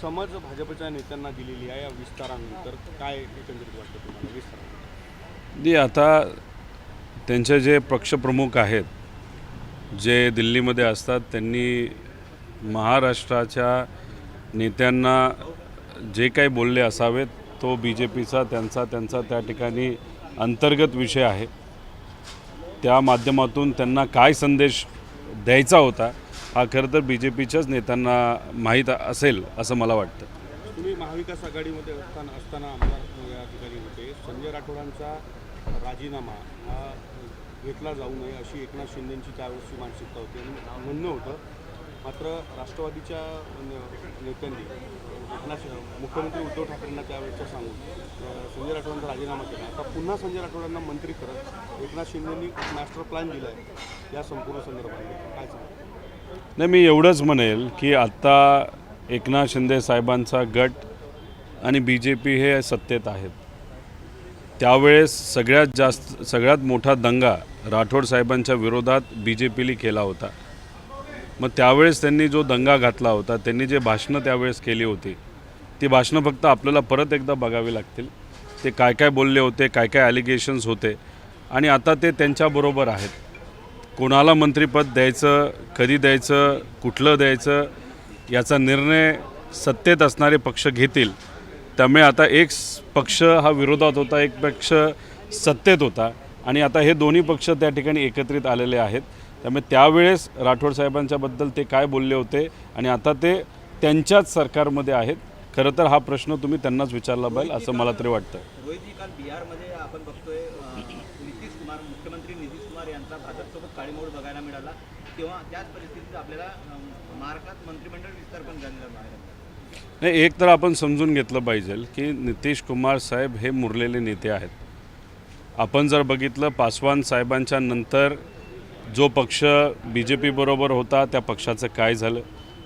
समज भाजपच्या नेत्यांना दिलेली आहे या विस्तारानंतर काय एकंदरीत वाटतं तुम्हाला विस्तारानंतर? आता त्यांचे जे पक्षप्रमुख आहेत जे दिल्लीमध्ये असतात त्यांनी महाराष्ट्राच्या नेत्यांना जे काही बोलले असावेत तो BJPचा त्यांचा त्या ठिकाणी अंतर्गत विषय आहे। त्या माध्यमातून त्यांना काय संदेश द्यायचा होता हा खरं तर BJPच्याच नेत्यांना माहीत असेल असं मला वाटतं। तुम्ही महाविकास आघाडीमध्ये असताना आमदार या ठिकाणी होते। संजय राठोडांचा राजीनामा हा घेतला जाऊ नये अशी एकनाथ शिंदेंची त्यावेळेसची मानसिकता होती आणि म्हणणं होतं। मात्र राष्ट्रवादीच्या नेत्यांनी मुख्यमंत्री उद्धव ठाकरेंना त्यावेळेचं सांगून संजय राठोडांचा राजीनामा केला। आता पुन्हा संजय राठोडांना मंत्री करत एकनाथ शिंदेंनी मास्टर प्लॅन दिला आहे या संपूर्ण संदर्भात काय सांगता? नाही, मी एवढंच म्हणेल की आत्ता एकनाथ शिंदे साहेबांचा गट आणि BJP हे सत्तेत आहेत। त्यावेळेस सगळ्यात मोठा दंगा राठोड साहेबांच्या विरोधात BJPने केला होता। मग त्यावेळेस त्यांनी जो दंगा घातला होता, त्यांनी जे भाषणं त्यावेळेस केली होती ती भाषणं फक्त आपल्याला परत एकदा बघावी लागतील। ते काय काय बोलले होते, काय काय ॲलिगेशन्स होते आणि आता ते त्यांच्याबरोबर आहेत। कोणाला मंत्रिपद द्यायचं, कधी द्यायचं, कुठलं द्यायचं याचा निर्णय सत्तेत असणारे पक्ष घेतील। त्यामुळे आता एक पक्ष हा विरोधात होता, एक पक्ष सत्तेत होता आणि आता हे दोन्ही पक्ष त्या ठिकाणी एकत्रित आलेले आहेत। त्यामुळे त्यावेळेस राठोड साहेबांच्याबद्दल ते काय बोलले होते आणि आता ते त्यांच्याच सरकारमध्ये आहेत। खरं तर हा प्रश्न तुम्ही त्यांनाच विचारला पाहिजे असं मला तरी वाटतं। रोहितजी, काल बिहारमध्ये आपण बघतोय नितीश कुमार, मुख्यमंत्री नितीश कुमार यांचा भाजपसोबत काळीमोड बघायला मिळाला, तेव्हा त्याच परिस्थितीत आपल्याला महाराष्ट्रात मंत्रिमंडळ विस्तार पण झालेला आहे। नाही, एक तर आपण समजून घेतलं पाहिजे की नितीश कुमार साहेब हे मुरलेले नेते आहेत। आपण जर बघितलं पासवान साहेबांच्या नंतर जो पक्ष BJP बरोबर होता त्या पक्षाचं काय झालं,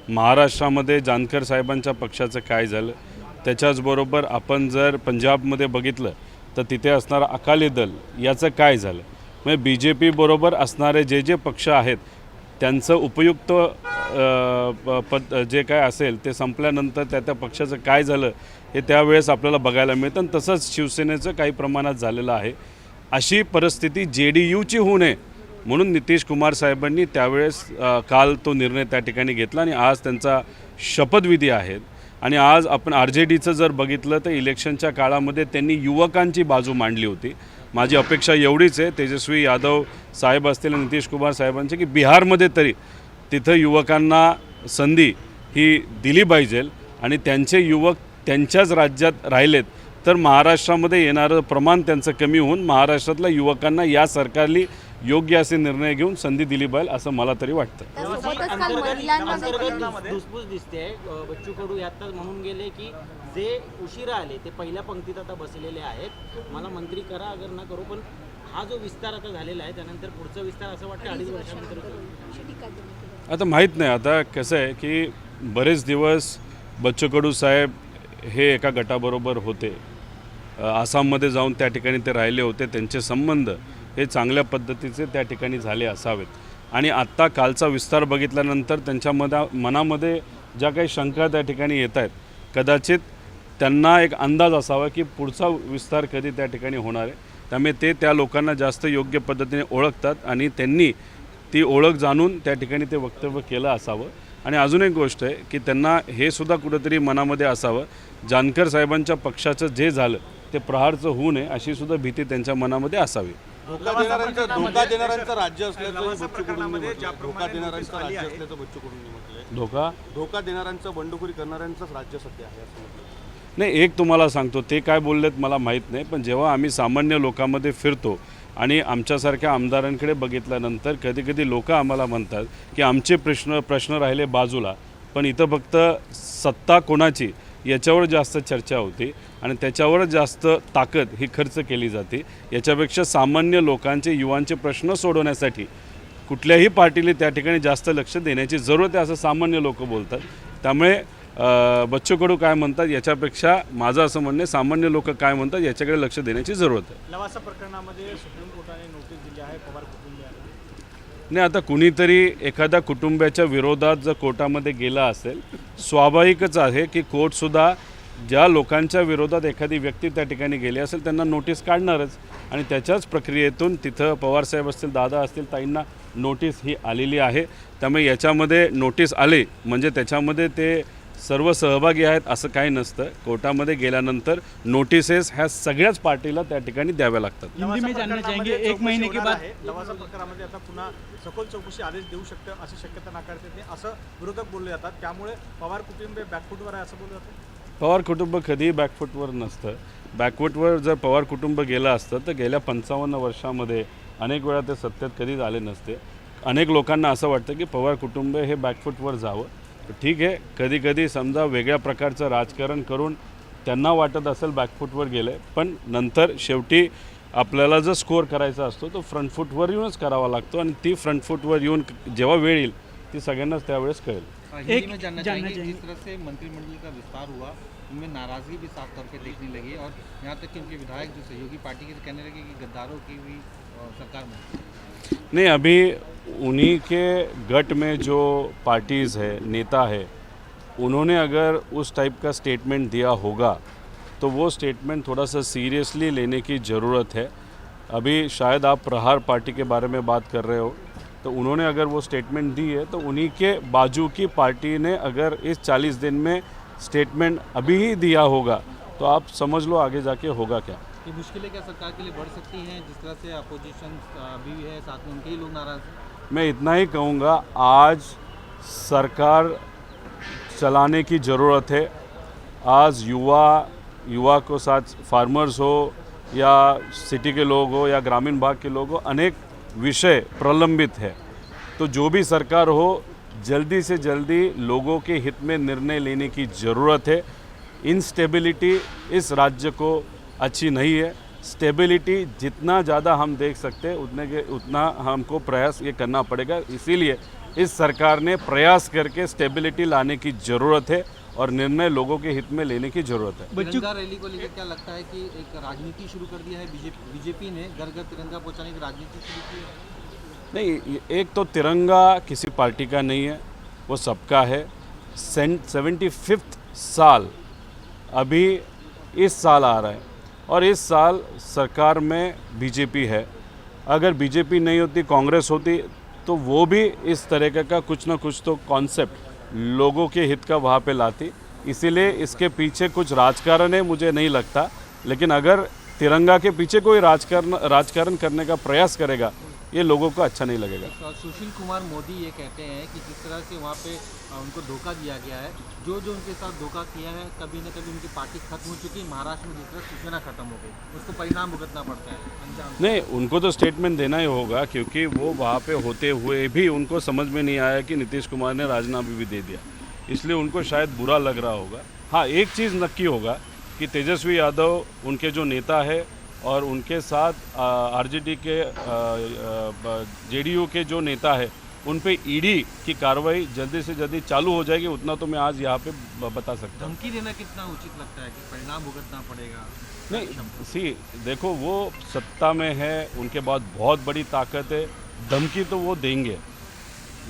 महाराष्ट्रामध्ये जानकर साहेबांच्या पक्षाचं काय झालं, त्याच्याचबरोबर आपण जर पंजाबमध्ये बघितलं तर तिथे असणारं अकाली दल याचं काय झालं। म्हणजे BJP बरोबर असणारे जे पक्ष आहेत त्यांचं उपयुक्त जे काय असेल ते संपल्यानंतर त्या पक्षाचं काय झालं हे त्यावेळेस आपल्याला बघायला मिळतं आणि तसंच शिवसेनेचं काही प्रमाणात झालेलं आहे। अशी परिस्थिती JDUची होऊ नये म्हणून नितीश कुमार साहेबांनी त्यावेळेस काल तो निर्णय त्या ठिकाणी घेतला आणि आज त्यांचा शपथविधी आहे। आणि आज आपण RJDचं जर बघितलं तर इलेक्शनच्या काळामध्ये त्यांनी युवकांची बाजू मांडली होती। माझी अपेक्षा एवढीच आहे तेजस्वी यादव साहेब असतील नितीश कुमार साहेबांचे की बिहारमध्ये तरी तिथं युवकांना संधी ही दिली पाहिजे आणि त्यांचे युवक त्यांच्याच राज्यात राहिलेत तर महाराष्ट्रामध्ये येणारं प्रमाण त्यांचं कमी होऊन महाराष्ट्रातल्या युवकांना या सरकारली योग्य असे निर्णय घेऊन संधी दिली पाहिजे असं मला तरी वाटतं। धुसफूस दिसते। बच्चू कडू यातच म्हणून गेले की जे उशिरा आले ते पहिल्या पंक्तीत आता बसलेले आहेत, मला मंत्री करा अगर ना करू, पण हा जो विस्तार आता झालेला आहे त्यानंतर पुढचा विस्तार असं वाटतं 2.5 वर्षानंतर। आता माहीत नाही, आता कसं आहे की बरेच दिवस बच्चू कडू साहेब हे एका गटाबरोबर होते, आसाममध्ये जाऊन त्या ठिकाणी ते राहिले होते, त्यांचे संबंध हे चांगल्या पद्धतीचे त्या ठिकाणी झाले असावेत आणि आत्ता कालचा विस्तार बघितल्यानंतर त्यांच्या मनामध्ये ज्या काही शंका त्या ठिकाणी येत आहेत कदाचित त्यांना एक अंदाज असावा की पुढचा विस्तार कधी त्या ठिकाणी होणार आहे। त्यामुळे ते त्या लोकांना जास्त योग्य पद्धतीने ओळखतात आणि त्यांनी ती ओळख जाणून त्या ठिकाणी ते वक्तव्य केलं असावं। आणि अजून एक गोष्ट आहे की त्यांना हे सुद्धा कुठेतरी मनामध्ये असावं जानकर साहेबांच्या पक्षाचं जे झालं ते प्रहारचं होऊ नये अशी सुद्धा भीती त्यांच्या मनामध्ये असावी। धोका देणाऱ्यांचं राज्य असल्याचं बच्चू कडूंनी म्हटलंय। धोका देणाऱ्यांचं, बंडखोरी करणाऱ्यांचंच राज्य सध्या आहे असं म्हटलं। नाही, एक तुम्हाला सांगतो ते काय बोललेत मला माहीत नाही, पण जेव्हा आम्ही सामान्य लोकांमध्ये फिरतो आणि आमच्यासारख्या आमदारांकडे बघितल्यानंतर कधी लोक आम्हाला म्हणतात की आमचे प्रश्न राहिले बाजूला, पण इथं फक्त सत्ता कोणाची याच्यावर जास्त चर्चा होती आणि त्याच्यावर जास्त ताकद ही खर्च केली जाते। याच्यापेक्षा सामान्य लोकांचे, युवांचे प्रश्न सोडवण्यासाठी कुठल्याही पार्टीने त्या ठिकाणी जास्त लक्ष देण्याची जरूरत आहे असं सामान्य लोक बोलतात। त्यामुळे बच्चू कडू काय म्हणतात याच्यापेक्षा माझं असं म्हणणं आहे सामान्य लोक काय म्हणतात याच्याकडे लक्ष देण्याची जरूरत आहे। लवासा प्रकरणामध्ये सुप्रीम कोर्टाने नोटीस दिली आहे पवार कुटुंबियांना। नाही, आता कुणीतरी एखाद्या कुटुंबाच्या विरोधात जर कोर्टामध्ये गेला असेल, स्वाभाविकच आहे की कोर्टसुद्धा ज्या लोकांच्या विरोधात एखादी व्यक्ती त्या ठिकाणी गेली असेल त्यांना नोटीस काढणारच, आणि त्याच्याच प्रक्रियेतून तिथं पवारसाहेब असतील, दादा असतील, ताईंना नोटीस ही आलेली आहे. त्यामुळे याच्यामध्ये नोटीस आले म्हणजे त्याच्यामध्ये ते सर्व सहभागी आहेत असं काही नसतं. कोर्टामध्ये गेल्यानंतर नोटिसेस ह्या सगळ्याच पार्टीला त्या ठिकाणी द्याव्या लागतात. हिंदी में जानना चाहेंगे, एक महीने के बाद लवासा प्रकारामध्ये आता पुन्हा सखोल चौकशी आदेश देऊ शकतं अशी शक्यता नाकारता येत नाही असं विरोधक बोलले जातात. त्यामुळे पवार कुटुंब बॅकफूटवर आहे असं बोललं जातं. पवार कुटुंब कधीही बॅकफूटवर नसतं. बॅकफूटवर जर पवार कुटुंब गेलं असतं तर गेल्या 55 वर्षामध्ये अनेक वेळा ते सत्तेत कधीच आले नसते. अनेक लोकांना असं वाटतं की पवार कुटुंब हे बॅकफूटवर जावं. ठीक आहे, कधी कधी समजा वेगळ्या प्रकारचं राजकारण करून त्यांना वाटत असेल बॅकफूटवर गेले, पण नंतर शेवटी आपल्याला जर स्कोअर करायचा असतो तो फ्रंट फूटवर येऊनच करावा लागतो, आणि ती फ्रंट फूटवर येऊन जेव्हा वेळ येईल ती सगळ्यांनाच त्यावेळेस कळेल. हिंदी में जानना चाहेंगे, जिस तरह से मंत्रिमंडल का विस्तार हुआ उनमें नाराज़गी भी साफ तौर पे देखने लगी, और यहाँ तक कि उनके विधायक जो सहयोगी पार्टी के कहने लगे कि गद्दारों की भी सरकार में नहीं, अभी उन्हीं के गट में जो पार्टीज़ है, नेता है, उन्होंने अगर उस टाइप का स्टेटमेंट दिया होगा तो वो स्टेटमेंट थोड़ा सा सीरियसली लेने की ज़रूरत है. अभी शायद आप प्रहार पार्टी के बारे में बात कर रहे हो, तो उन्होंने अगर वो स्टेटमेंट दी है तो उन्हीं के बाजू की पार्टी ने अगर इस 40 दिन में स्टेटमेंट अभी ही दिया होगा तो आप समझ लो आगे जाके होगा क्या. ये मुश्किलें क्या सरकार के लिए बढ़ सकती हैं, जिस तरह से अपोजिशन अभी भी है, साथ में उनके ही लोग नाराज़ हैं? मैं इतना ही कहूँगा, आज सरकार चलाने की ज़रूरत है. आज युवा को साथ फार्मर्स हो या सिटी के लोग हो या ग्रामीण भाग के लोग हो, अनेक विषय प्रलंबित है. तो जो भी सरकार हो, जल्दी से जल्दी लोगों के हित में निर्णय लेने की ज़रूरत है. इनस्टेबिलिटी इस राज्य को अच्छी नहीं है. स्टेबिलिटी जितना ज़्यादा हम देख सकते हैं उतना हमको प्रयास ये करना पड़ेगा. इसीलिए इस सरकार ने प्रयास करके स्टेबिलिटी लाने की ज़रूरत है और निर्णय लोगों के हित में लेने की ज़रूरत है. तिरंगा रैली को लेकर क्या लगता है कि एक राजनीति शुरू कर दिया है बीजेपी ने, घर घर तिरंगा पहुंचाने की राजनीति शुरू की है? नहीं, एक तो तिरंगा किसी पार्टी का नहीं है, वो सबका है. 75th साल अभी इस साल आ रहा है, और इस साल सरकार में बीजेपी है. अगर बीजेपी नहीं होती, कांग्रेस होती, तो वो भी इस तरह का कुछ ना कुछ तो कॉन्सेप्ट लोगों के हित का वहाँ पे लाती. इसीलिए इसके पीछे कुछ राजकारण है, मुझे नहीं लगता. लेकिन अगर तिरंगा के पीछे कोई राजकारण करने का प्रयास करेगा, ये लोगों को अच्छा नहीं लगेगा. सुशील कुमार मोदी ये कहते हैं कि जिस तरह से वहाँ पे उनको धोखा दिया गया है, जो उनके साथ धोखा किया है, कभी न कभी उनकी पार्टी खत्म हो चुकी है. महाराष्ट्र में जिस तरह शिवसेना खत्म हो गई, उसको परिणाम भुगतना पड़ता है, अंजाम. नहीं, उनको तो स्टेटमेंट देना ही होगा, क्योंकि वो वहाँ पे होते हुए भी उनको समझ में नहीं आया कि नीतीश कुमार ने राजीनामा भी दे दिया, इसलिए उनको शायद बुरा लग रहा होगा. हाँ, एक चीज़ नक्की होगा कि तेजस्वी यादव उनके जो नेता है और उनके साथ आरजेडी के जेडीयू के जो नेता है, उन पे ईडी की कार्रवाई जल्दी से जल्दी चालू हो जाएगी. उतना तो मैं आज यहाँ पे बता सकता हूँ. धमकी देना कितना उचित लगता है कि परिणाम भुगतना पड़ेगा? नहीं, देखो, वो सत्ता में है, उनके पास बहुत बड़ी ताकत है. धमकी तो वो देंगे,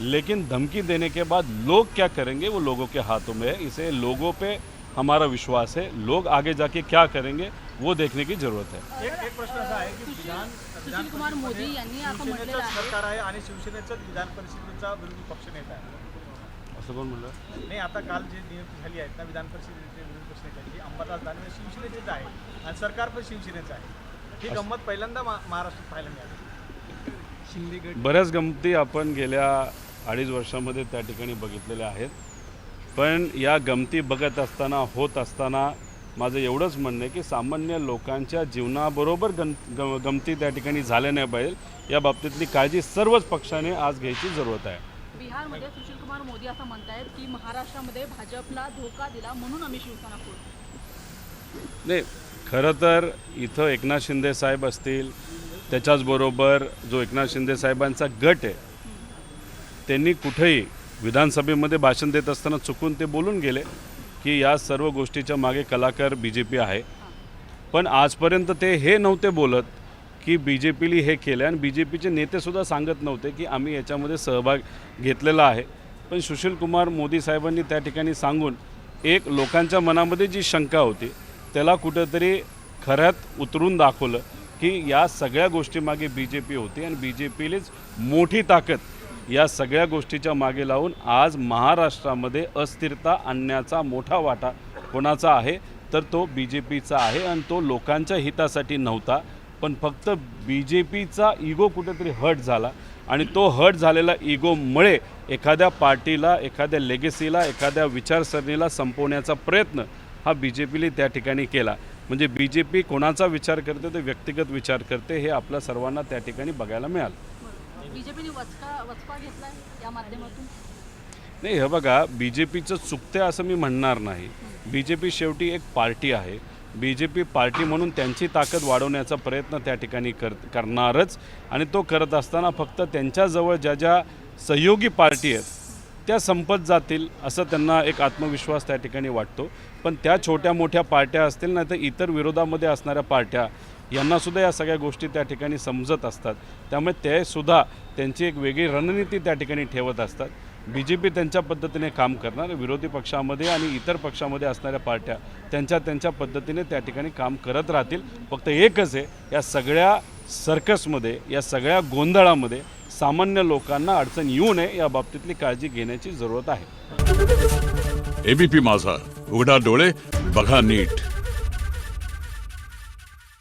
लेकिन धमकी देने के बाद लोग क्या करेंगे वो लोगों के हाथों में है. इसे लोगों पे हमारा विश्वास है. लोग आगे जाके क्या करेंगे वो देखने की ज़रूरत है. एक प्रश्न असा आहे की सुशील कुमार मोदी यांनी असं म्हटलेलं शिवसेनेचं आहे. सरकार आहे आणि शिवसेनेचंच विधान परिषदेचा विरोधी पक्ष नेता आहे. असं कोण म्हणलं? नाही, आता काल जे नियुक्ती झाली आहेत ना विधान परिषदेचे विरोधी पक्ष नेत्यांची, अंबादास दानवे शिवसेनेचेच आहे आणि सरकार पण शिवसेनेचं आहे. ही गंमत पहिल्यांदा महाराष्ट्रात पाहायला मिळाली. शिंदे गट बऱ्याच गमती आपण गेल्या 2.5 वर्षामध्ये त्या ठिकाणी बघितलेल्या आहेत. पण या गमती बघत असताना, होत असताना माझं एवढंच म्हणणं आहे की सामान्य लोकांच्या जीवनाबरोबर गमती त्या ठिकाणी झाल्या नाही पाहिजे. या बाबतीतली काळजी सर्वच पक्षाने आज घ्यायची जरूरत आहे. बिहारमध्ये सुशील कुमार मोदी असं म्हणतायत की महाराष्ट्रामध्ये भाजपला धोका दिला म्हणून आम्ही शिवसेना फोडली. नाही, खरं तर इथं एकनाथ शिंदे साहेब असतील, त्याच्याचबरोबर जो एकनाथ शिंदे साहेबांचा गट आहे, त्यांनी कुठेही विधानसभेमध्ये भाषण देत असताना चुकून ते बोलून गेले की या सर्व गोष्टीच्या मागे कलाकार बीजेपी आहे. पण आजपर्यंत ते हे नव्हते बोलत की बी जे पीली हे केलं आणि बी जे पीचे नेतेसुद्धा सांगत नव्हते की आम्ही याच्यामध्ये सहभाग घेतलेला आहे. पण सुशीलकुमार मोदी साहेबांनी त्या ठिकाणी सांगून एक लोकांच्या मनामध्ये जी शंका होती त्याला कुठंतरी खऱ्यात उतरून दाखवलं की या सगळ्या गोष्टीमागे बी जे पी होती आणि बी जे पीलीच मोठी ताकद या सगळ्या गोष्टीच्या मागे लावून आज महाराष्ट्रामध्ये अस्थिरता आणण्याचा मोठा वाटा कोणाचा आहे तर तो बी जे पीचा आहे आणि तो लोकांच्या हितासाठी नव्हता, पण फक्त बी जे पीचा इगो कुठेतरी हर्ट झाला आणि तो हर्ट झालेला इगोमुळे एखाद्या पार्टीला, एखाद्या लेगेसीला, एखाद्या विचारसरणीला संपवण्याचा प्रयत्न हा बी जे पीने त्या ठिकाणी केला. म्हणजे बी जे पी कोणाचा विचार करते ते व्यक्तिगत विचार करते हे आपल्या सर्वांना त्या ठिकाणी बघायला मिळालं. बीजेपीने वचपा घेतलाय या माध्यमातून. नाही, हे बघा, बी जे पीचं चुकते असं मी म्हणणार नाही. बी जे पी शेवटी एक पार्टी आहे. बी जे पी पार्टी म्हणून त्यांची ताकद वाढवण्याचा प्रयत्न त्या ठिकाणी करणारच आणि तो करत असताना फक्त त्यांच्याजवळ ज्या ज्या सहयोगी पार्टी आहेत त्या संपत जातील असं त्यांना एक आत्मविश्वास त्या ठिकाणी वाटतो. पण त्या छोट्या मोठ्या पार्ट्या असतील नाही तर इतर विरोधामध्ये असणाऱ्या पार्ट्या यांनासुद्धा या सगळ्या गोष्टी त्या ठिकाणी समजत असतात. त्यामुळे ते सुद्धा त्यांची एक वेगळी रणनीती त्या ठिकाणी ठेवत असतात. बी जे पी त्यांच्या पद्धतीने काम करणार, विरोधी पक्षामध्ये आणि इतर पक्षामध्ये असणाऱ्या पार्ट्या त्यांच्या पद्धतीने त्या ठिकाणी काम करत राहतील. फक्त एकच आहे, या सगळ्या सर्कसमध्ये, या सगळ्या गोंधळामध्ये सामान्य लोकांना अडचण येऊ नये या बाबतीतली काळजी घेण्याची जरूरत आहे. एबीपी माझा, उघडा डोळे बघा नीट.